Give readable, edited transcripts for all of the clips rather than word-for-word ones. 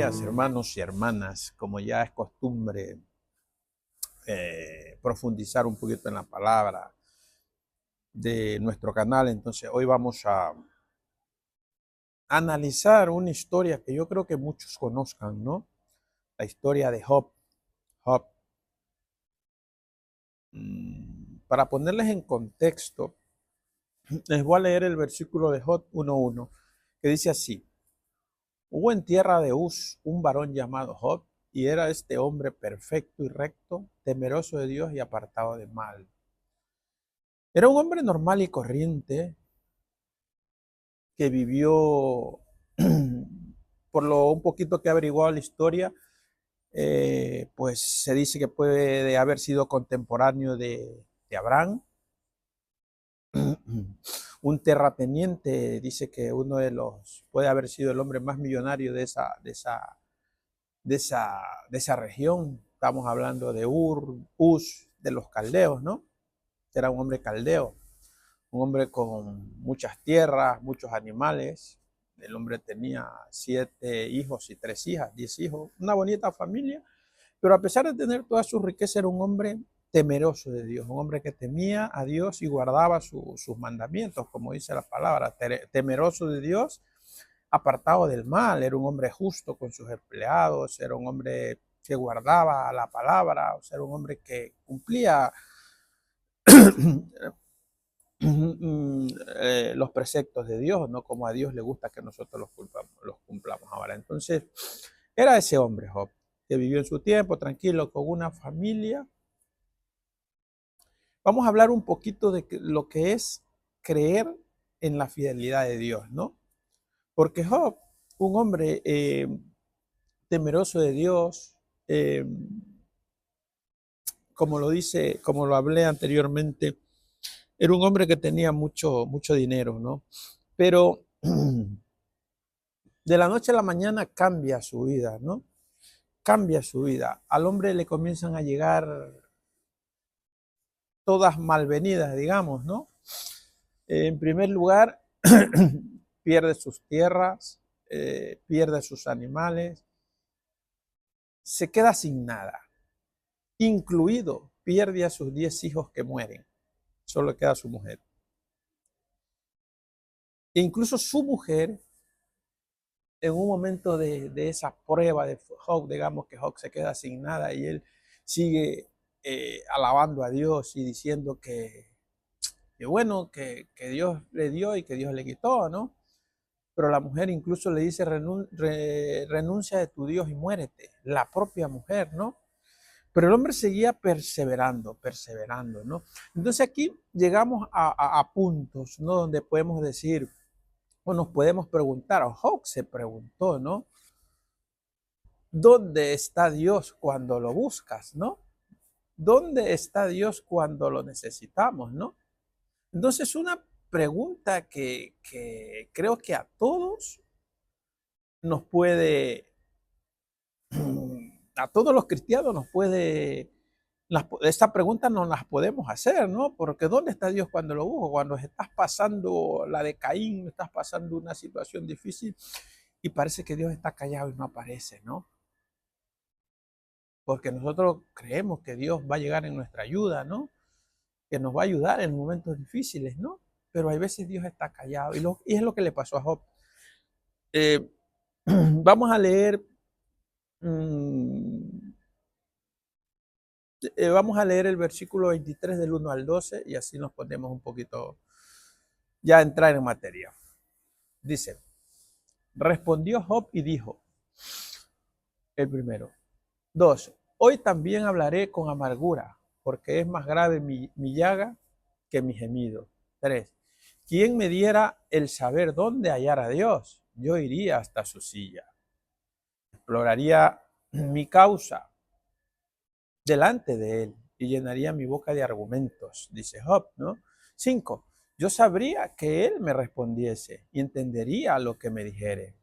días, hermanos y hermanas. Como ya es costumbre profundizar un poquito en la palabra de nuestro canal, entonces hoy vamos a analizar una historia que yo creo que muchos conozcan, ¿no? La historia de Job. Job. Para ponerles en contexto, les voy a leer el versículo de Job 1:1, que dice así: Hubo en tierra de Uz un varón llamado Job, y era este hombre perfecto y recto, temeroso de Dios y apartado de mal. Era un hombre normal y corriente que vivió, por lo un poquito que ha averiguado la historia, pues se dice que puede haber sido contemporáneo de Abraham. Un terrateniente dice que uno de los puede haber sido el hombre más millonario de esa región. Estamos hablando de Uz, de los caldeos, ¿no? Era un hombre caldeo, un hombre con muchas tierras, muchos animales. El hombre tenía 7 hijos y 3 hijas, 10 hijos, una bonita familia, pero a pesar de tener toda su riqueza, era un hombre temeroso de Dios, un hombre que temía a Dios y guardaba sus mandamientos, como dice la palabra, temeroso de Dios, apartado del mal. Era un hombre justo con sus empleados, era un hombre que guardaba la palabra, o sea, era un hombre que cumplía los preceptos de Dios, no como a Dios le gusta que nosotros los cumplamos ahora. Entonces, era ese hombre Job, que vivió en su tiempo tranquilo con una familia. Vamos a hablar un poquito de lo que es creer en la fidelidad de Dios, ¿no? Porque Job, un hombre temeroso de Dios, eh, como lo dice, como lo hablé anteriormente, era un hombre que tenía mucho, mucho dinero, ¿no? Pero de la noche a la mañana cambia su vida, ¿no? Cambia su vida. Al hombre le comienzan a llegar todas malvenidas, digamos, ¿no? En primer lugar, pierde sus tierras, pierde sus animales, se queda sin nada, incluido pierde a sus 10 hijos que mueren, solo queda su mujer. E incluso su mujer, en un momento de esa prueba de Job, digamos que Job se queda sin nada y él sigue alabando a Dios y diciendo que bueno, que Dios le dio y que Dios le quitó, ¿no? Pero la mujer incluso le dice, renuncia de tu Dios y muérete, la propia mujer, ¿no? Pero el hombre seguía perseverando, perseverando, ¿no? Entonces aquí llegamos a puntos, ¿no? Donde podemos decir, o nos podemos preguntar, o Job se preguntó, ¿no? ¿Dónde está Dios cuando lo buscas, no? ¿Dónde está Dios cuando lo necesitamos, no? Entonces, una pregunta que creo que a todos nos puede, a todos los cristianos nos puede, esta pregunta nos las podemos hacer, ¿no? Porque ¿dónde está Dios cuando lo busco? Cuando estás pasando la de Caín, estás pasando una situación difícil y parece que Dios está callado y no aparece, ¿no? Porque nosotros creemos que Dios va a llegar en nuestra ayuda, ¿no? Que nos va a ayudar en momentos difíciles, ¿no? Pero hay veces Dios está callado y es lo que le pasó a Job. Eh, vamos a leer, mm, vamos a leer el versículo 23 del 1 al 12 y así nos ponemos un poquito ya a entrar en materia. Dice, respondió Job y dijo, el primero, 2, hoy también hablaré con amargura, porque es más grave mi llaga que mi gemido. 3, ¿quién me diera el saber dónde hallar a Dios? Yo iría hasta su silla, exploraría mi causa delante de él y llenaría mi boca de argumentos, dice Job, ¿no? 5, yo sabría que él me respondiese y entendería lo que me dijere.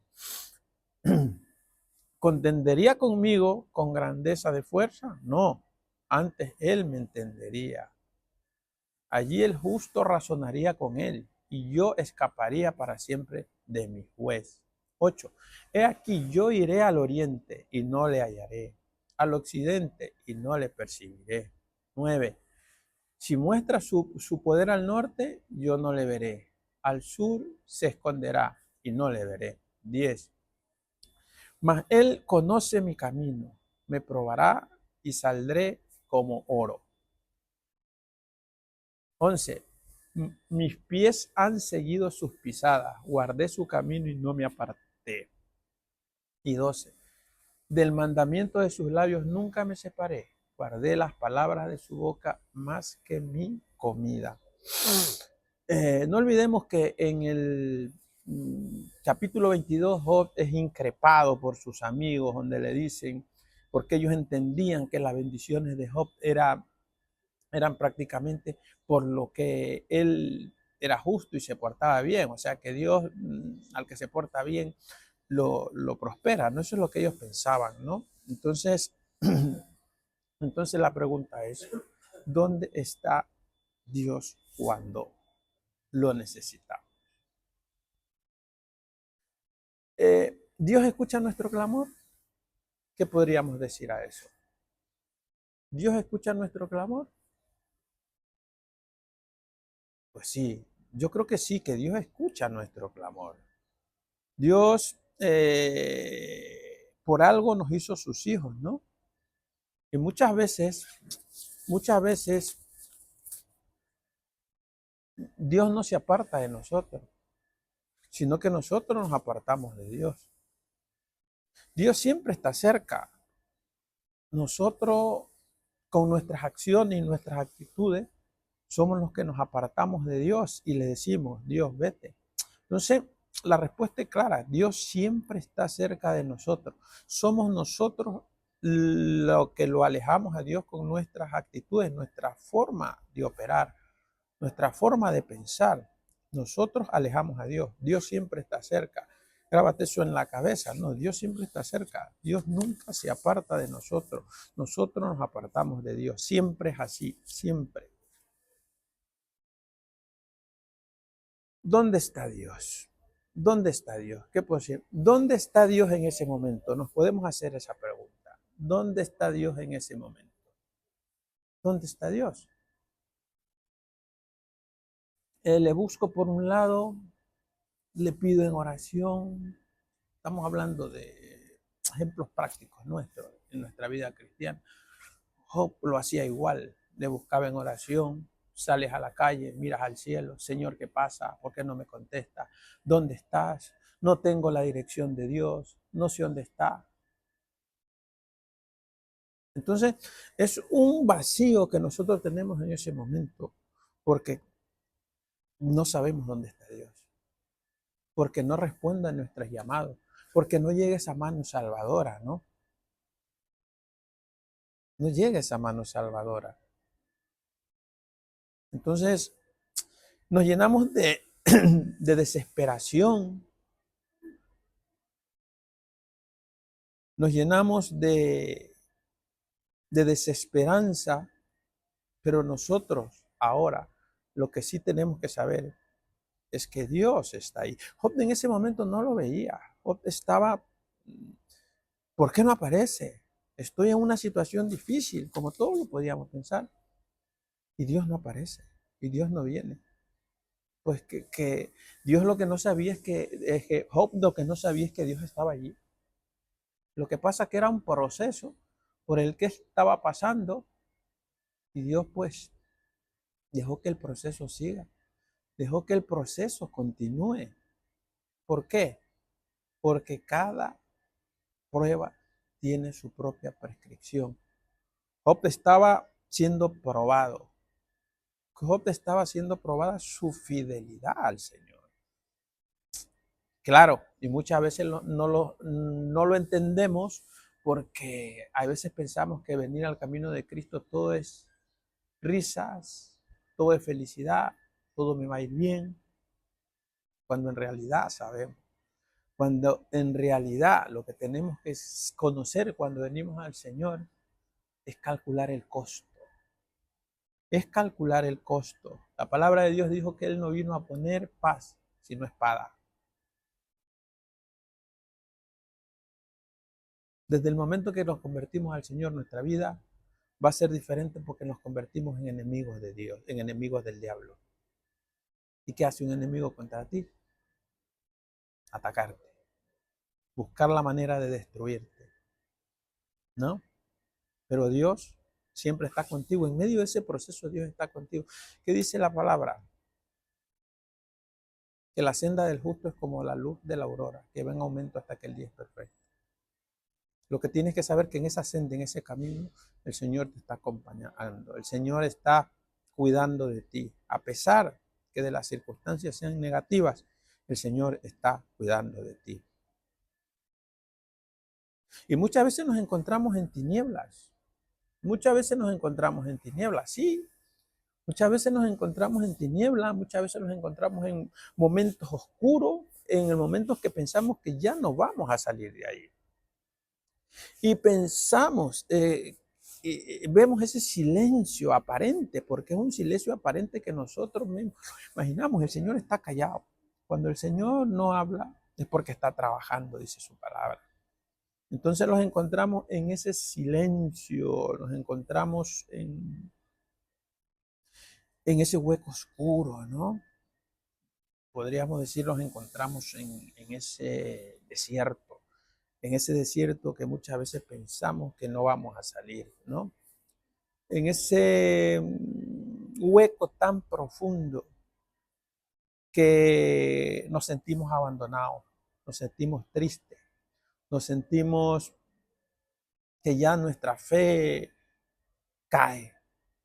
¿Contendería conmigo con grandeza de fuerza? No, antes él me entendería. Allí el justo razonaría con él y yo escaparía para siempre de mi juez. 8. He aquí, yo iré al oriente y no le hallaré, al occidente y no le percibiré. 9. Si muestra su poder al norte, yo no le veré. Al sur se esconderá y no le veré. 10. Mas él conoce mi camino, me probará y saldré como oro. 11. Mis pies han seguido sus pisadas, guardé su camino y no me aparté. Y 12. Del mandamiento de sus labios nunca me separé, guardé las palabras de su boca más que mi comida. No olvidemos que en el capítulo 22 Job es increpado por sus amigos, donde le dicen, porque ellos entendían que las bendiciones de Job eran prácticamente por lo que él era justo y se portaba bien, o sea que Dios al que se porta bien lo prospera, ¿no? Eso es lo que ellos pensaban, ¿no? Entonces, entonces la pregunta es, ¿dónde está Dios cuando lo necesitamos? ¿Dios escucha nuestro clamor? ¿Qué podríamos decir a eso? ¿Dios escucha nuestro clamor? Pues sí, yo creo que sí, que Dios escucha nuestro clamor. Dios por algo nos hizo sus hijos, ¿no? Y muchas veces Dios no se aparta de nosotros, sino que nosotros nos apartamos de Dios. Dios siempre está cerca. Nosotros, con nuestras acciones y nuestras actitudes, somos los que nos apartamos de Dios y le decimos, Dios, vete. Entonces, la respuesta es clara, Dios siempre está cerca de nosotros. Somos nosotros lo que lo alejamos a Dios con nuestras actitudes, nuestra forma de operar, nuestra forma de pensar. Nosotros alejamos a Dios. Dios siempre está cerca. Grábate eso en la cabeza. No, Dios siempre está cerca. Dios nunca se aparta de nosotros. Nosotros nos apartamos de Dios. Siempre es así, siempre. ¿Dónde está Dios? ¿Dónde está Dios? ¿Qué puedo decir? ¿Dónde está Dios en ese momento? Nos podemos hacer esa pregunta. ¿Dónde está Dios en ese momento? ¿Dónde está Dios? Le busco por un lado, le pido en oración. Estamos hablando de ejemplos prácticos nuestros en nuestra vida cristiana. Job lo hacía igual, le buscaba en oración, sales a la calle, miras al cielo, Señor, ¿qué pasa? ¿Por qué no me contesta? ¿Dónde estás? No tengo la dirección de Dios, no sé dónde está. Entonces, es un vacío que nosotros tenemos en ese momento, porque no sabemos dónde está Dios, porque no responde a nuestros llamados, porque no llega esa mano salvadora, ¿no? No llega esa mano salvadora. Entonces, nos llenamos de desesperación, nos llenamos de desesperanza, pero nosotros ahora lo que sí tenemos que saber es que Dios está ahí. Job en ese momento no lo veía. Job estaba, ¿por qué no aparece? Estoy en una situación difícil, como todos lo podíamos pensar, y Dios no aparece, y Dios no viene. Pues que Dios lo que no sabía es que Job lo que no sabía es que Dios estaba allí. Lo que pasa es que era un proceso por el que estaba pasando y Dios pues dejó que el proceso siga, dejó que el proceso continúe. ¿Por qué? Porque cada prueba tiene su propia prescripción. Job estaba siendo probado. Job estaba siendo probada su fidelidad al Señor. Claro, y muchas veces no lo entendemos porque a veces pensamos que venir al camino de Cristo todo es risas, todo es felicidad, todo me va a ir bien, cuando en realidad sabemos, cuando en realidad lo que tenemos que conocer cuando venimos al Señor es calcular el costo. Es calcular el costo. La palabra de Dios dijo que Él no vino a poner paz, sino espada. Desde el momento que nos convertimos al Señor, nuestra vida va a ser diferente porque nos convertimos en enemigos de Dios, en enemigos del diablo. ¿Y qué hace un enemigo contra ti? Atacarte, buscar la manera de destruirte, ¿no? Pero Dios siempre está contigo. En medio de ese proceso, Dios está contigo. ¿Qué dice la palabra? Que la senda del justo es como la luz de la aurora, que va en aumento hasta que el día es perfecto. Lo que tienes que saber que en esa senda, en ese camino, el Señor te está acompañando. El Señor está cuidando de ti. A pesar que de las circunstancias sean negativas, el Señor está cuidando de ti. Y muchas veces nos encontramos en tinieblas. Muchas veces nos encontramos en tinieblas, sí. Muchas veces nos encontramos en tinieblas, muchas veces nos encontramos en momentos oscuros, en momentos que pensamos que ya no vamos a salir de ahí. Y pensamos, vemos ese silencio aparente, porque es un silencio aparente que nosotros mismos imaginamos. El Señor está callado. Cuando el Señor no habla es porque está trabajando, dice su palabra. Entonces los encontramos en ese silencio, nos encontramos en ese hueco oscuro, ¿no? Podríamos decir, nos encontramos en ese desierto que muchas veces pensamos que no vamos a salir, ¿no? En ese hueco tan profundo que nos sentimos abandonados, nos sentimos tristes, nos sentimos que ya nuestra fe cae,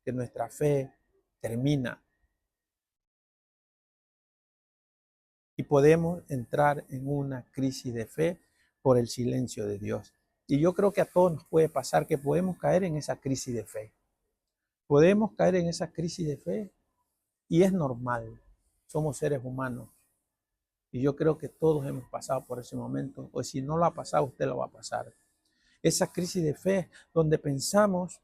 que nuestra fe termina. Y podemos entrar en una crisis de fe por el silencio de Dios. Y yo creo que a todos nos puede pasar que podemos caer en esa crisis de fe. Podemos caer en esa crisis de fe y es normal. Somos seres humanos. Y yo creo que todos hemos pasado por ese momento. O si no lo ha pasado, usted lo va a pasar. Esa crisis de fe donde pensamos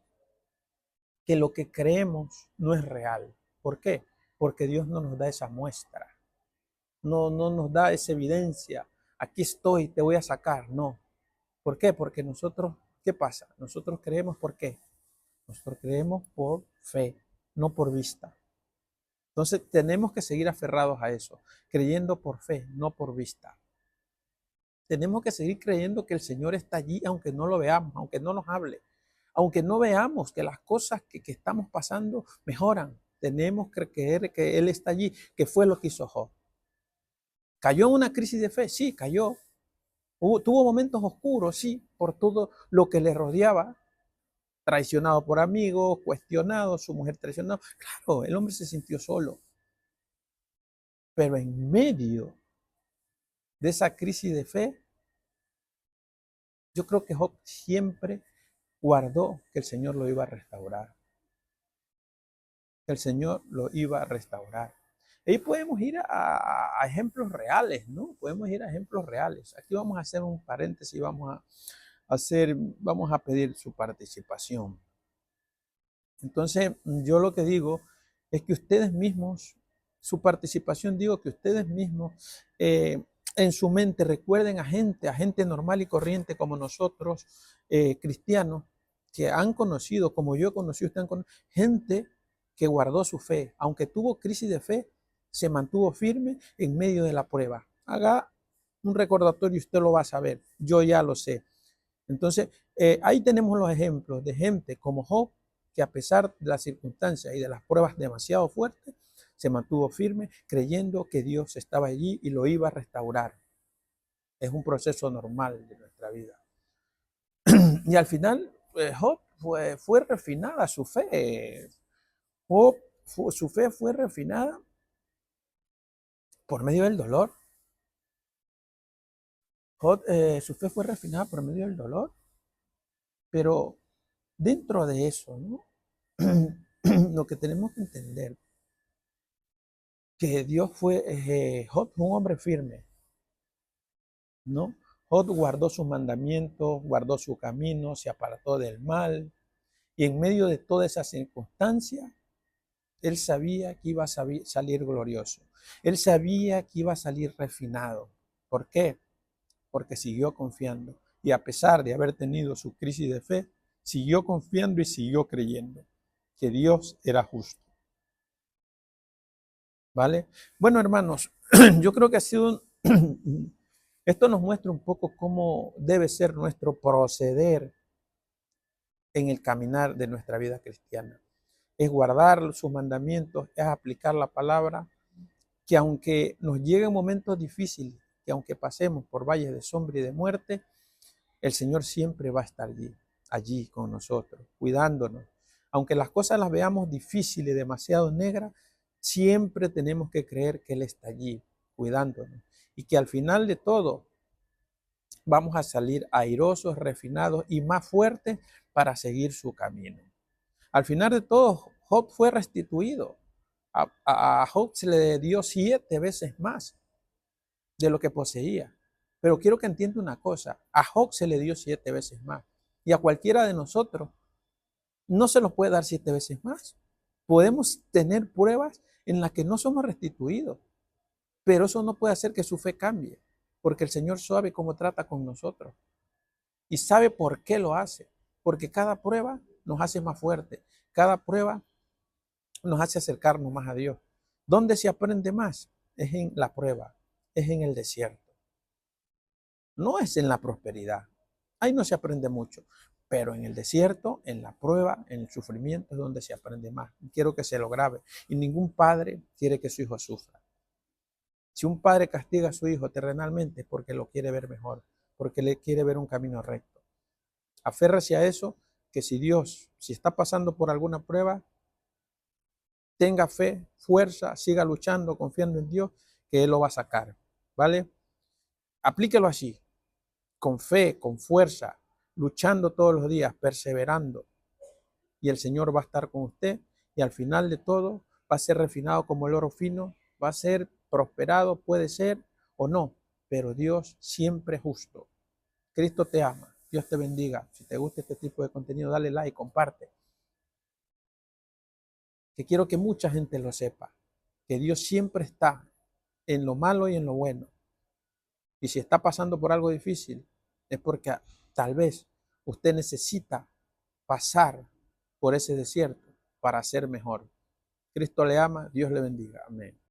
que lo que creemos no es real. ¿Por qué? Porque Dios no nos da esa muestra. No nos da esa evidencia. Aquí estoy, te voy a sacar. No. ¿Por qué? Porque nosotros, ¿qué pasa? Nosotros creemos ¿por qué? Nosotros creemos por fe, no por vista. Entonces tenemos que seguir aferrados a eso, creyendo por fe, no por vista. Tenemos que seguir creyendo que el Señor está allí, aunque no lo veamos, aunque no nos hable, aunque no veamos que las cosas que estamos pasando mejoran. Tenemos que creer que Él está allí, que fue lo que hizo Job. ¿Cayó en una crisis de fe? Sí, cayó. Tuvo momentos oscuros, sí, por todo lo que le rodeaba, traicionado por amigos, cuestionado, su mujer traicionada. Claro, el hombre se sintió solo. Pero en medio de esa crisis de fe, yo creo que Job siempre guardó que el Señor lo iba a restaurar. Que el Señor lo iba a restaurar. Y podemos ir a ejemplos reales, ¿no? Podemos ir a ejemplos reales. Aquí vamos a hacer un paréntesis y vamos a pedir su participación. Entonces, yo lo que digo es que ustedes mismos, su participación, digo que ustedes mismos en su mente recuerden a gente normal y corriente como nosotros, cristianos, que han conocido, como yo conocí, ustedes han conocido, gente que guardó su fe, aunque tuvo crisis de fe, se mantuvo firme en medio de la prueba. Haga un recordatorio y usted lo va a saber, yo ya lo sé. Entonces, ahí tenemos los ejemplos de gente como Job, que a pesar de las circunstancias y de las pruebas demasiado fuertes, se mantuvo firme creyendo que Dios estaba allí y lo iba a restaurar. Es un proceso normal de nuestra vida. Y al final, Job fue refinada su fe. Job, su fe fue refinada por medio del dolor. Job, su fe fue refinada por medio del dolor. Pero dentro de eso, ¿no? Lo que tenemos que entender que Dios Job fue un hombre firme, ¿no? Job guardó sus mandamientos, guardó su camino, se apartó del mal, y en medio de toda esa circunstancia, él sabía que iba a salir glorioso. Él sabía que iba a salir refinado. ¿Por qué? Porque siguió confiando. y a pesar de haber tenido su crisis de fe, siguió confiando y siguió creyendo que Dios era justo. ¿Vale? Bueno, hermanos, yo creo que ha sido esto nos muestra un poco cómo debe ser nuestro proceder en el caminar de nuestra vida cristiana. Es guardar sus mandamientos, es aplicar la palabra, que aunque nos lleguen momentos difíciles, que aunque pasemos por valles de sombra y de muerte, el Señor siempre va a estar allí con nosotros, cuidándonos. Aunque las cosas las veamos difíciles, demasiado negras, siempre tenemos que creer que Él está allí, cuidándonos. Y que al final de todo vamos a salir airosos, refinados y más fuertes para seguir su camino. Al final de todo, Job fue restituido. A Job se le dio 7 veces más de lo que poseía. Pero quiero que entienda una cosa, a Job se le dio 7 veces más. Y a cualquiera de nosotros no se nos puede dar 7 veces más. Podemos tener pruebas en las que no somos restituidos, pero eso no puede hacer que su fe cambie, porque el Señor sabe cómo trata con nosotros y sabe por qué lo hace, porque cada prueba nos hace más fuerte, cada prueba nos hace acercarnos más a Dios. ¿Dónde se aprende más? Es en la prueba, es en el desierto. No es en la prosperidad. Ahí no se aprende mucho. Pero en el desierto, en la prueba, en el sufrimiento es donde se aprende más. Quiero que se lo grabe. Y ningún padre quiere que su hijo sufra. Si un padre castiga a su hijo terrenalmente es porque lo quiere ver mejor, porque le quiere ver un camino recto. Aférrese a eso, que si está pasando por alguna prueba, tenga fe, fuerza, siga luchando, confiando en Dios, que Él lo va a sacar. ¿Vale? Aplíquelo así, con fe, con fuerza, luchando todos los días, perseverando. Y el Señor va a estar con usted y al final de todo va a ser refinado como el oro fino, va a ser prosperado, puede ser o no, pero Dios siempre es justo. Cristo te ama, Dios te bendiga. Si te gusta este tipo de contenido, dale like, comparte. Que quiero que mucha gente lo sepa, que Dios siempre está en lo malo y en lo bueno. Y si está pasando por algo difícil, es porque tal vez usted necesita pasar por ese desierto para ser mejor. Cristo le ama, Dios le bendiga. Amén.